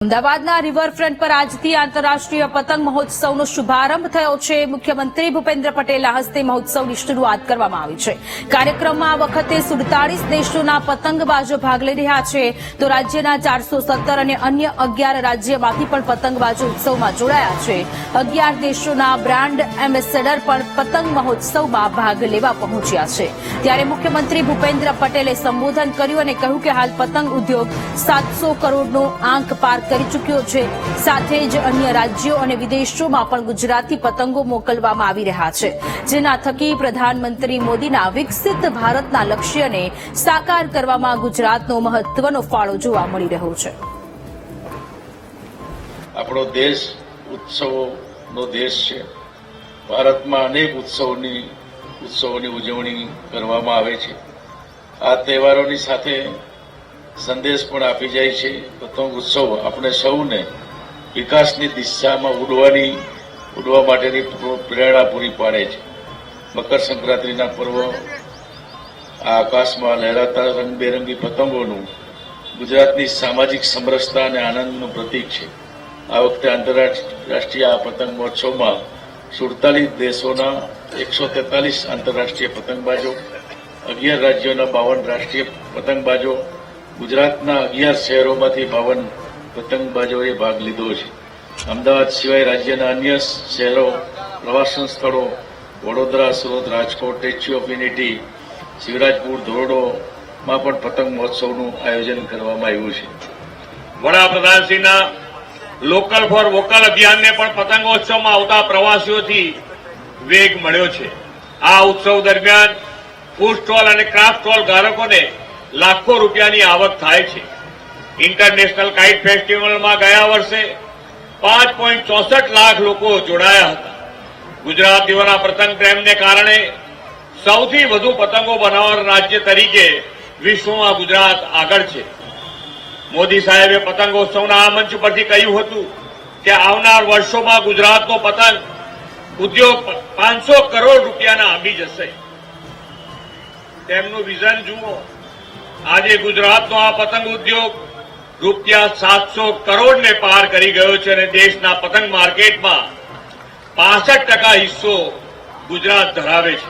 અમદાવાદના રિવરફ્રન્ટ પર આજથી આંતરરાષ્ટ્રીય પતંગ મહોત્સવનો શુભારંભ થયો છે। મુખ્યમંત્રી ભૂપેન્દ્ર પટેલના હસ્તે મહોત્સવની શરૂઆત કરવામાં આવી છે। કાર્યક્રમમાં આ વખતે 47 દેશોના પતંગબાજો ભાગ લઈ રહ્યા છે, તો રાજ્યના 417 અને અન્ય 11 રાજ્યમાંથી પણ પતંગબાજો ઉત્સવમાં જોડાયા છે। 11 દેશોના બ્રાન્ડ એમ્બેસેડર પણ પતંગ મહોત્સવમાં ભાગ લેવા પહોંચ્યા છે। ત્યારે મુખ્યમંત્રી ભૂપેન્દ્ર પટેલે સંબોધન કર્યું અને કહ્યું કે હાલ પતંગ ઉદ્યોગ 700 કરોડનો આંક પાર કરી ચૂક્યો છે। સાથે જ અન્ય રાજ્યો અને વિદેશોમાં પણ ગુજરાતી પતંગો મોકલવામાં આવી રહ્યા છે, જેના થકી પ્રધાનમંત્રી મોદીના વિકસિત ભારતના લક્ષ્યને સાકાર કરવામાં ગુજરાતનો મહત્વનો ફાળો જોવા મળી રહ્યો છે। આપણો દેશ ઉત્સવોનો દેશ છે। ભારતમાં અનેક ઉત્સવોની ઉજવણી કરવામાં આવે છે। આ તહેવારોની સાથે સંદેશ પણ આપી જાય છે। પતંગ ઉત્સવ આપણે સૌને વિકાસની દિશામાં ઉડવા માટેની પ્રેરણા પૂરી પાડે છે। મકર સંક્રાંતિના પર્વ આ આકાશમાં લહેરાતા રંગબેરંગી પતંગોનું ગુજરાતની સામાજિક સમરસતા અને આનંદનું પ્રતીક છે। આ વખતે આંતરરાષ્ટ્રીય આ પતંગ મહોત્સવમાં 47 દેશોના 143 આંતરરાષ્ટ્રીય પતંગબાજો, 11 રાજ્યોના 52 રાષ્ટ્રીય પતંગબાજો, ગુજરાતના 11 શહેરોમાંથી 52 પતંગબાજોએ ભાગ લીધો છે। અમદાવાદ સિવાય રાજ્યના અન્ય શહેરો, પ્રવાસન સ્થળો, Vadodara, Surat, Rajkot, Statue of Unity, Shivrajpur, ધોરડોમાં પણ પતંગ મહોત્સવનું આયોજન કરવામાં આવ્યું છે। વડાપ્રધાનશ્રીના લોકલ ફોર વોકલ અભિયાનને પણ પતંગોત્સવમાં આવતા પ્રવાસીઓથી વેગ મળ્યો છે। આ ઉત્સવ દરમિયાન ફૂડ સ્ટોલ અને ક્રાફ્ટ સ્ટોલ ધારકોને લાખો રૂપિયાની આવક થાય છે। ઇન્ટરનેશનલ કાઇટ ફેસ્ટિવલમાં ગયા વર્ષે 5.64 લાખ લોકો જોડાયા હતા। ગુજરાતીઓના પતંગ પ્રેમને કારણે સૌથી વધુ પતંગો બનાવનાર રાજ્ય તરીકે વિશ્વમાં ગુજરાત આગળ છે। મોદી સાહેબે પતંગોત્સવના આ મંચ પરથી કહ્યું હતું કે આવનાર વર્ષોમાં ગુજરાતનો પતંગ ઉદ્યોગ 500 કરોડ રૂપિયાના આંબી જશે। તેમનું વિઝન જુઓ। આજે ગુજરાતનો આ પતંગ ઉદ્યોગ રૂપિયા 700 કરોડને પાર કરી ગયો છે અને દેશના પતંગ માર્કેટમાં 65% હિસ્સો ગુજરાત ધરાવે છે।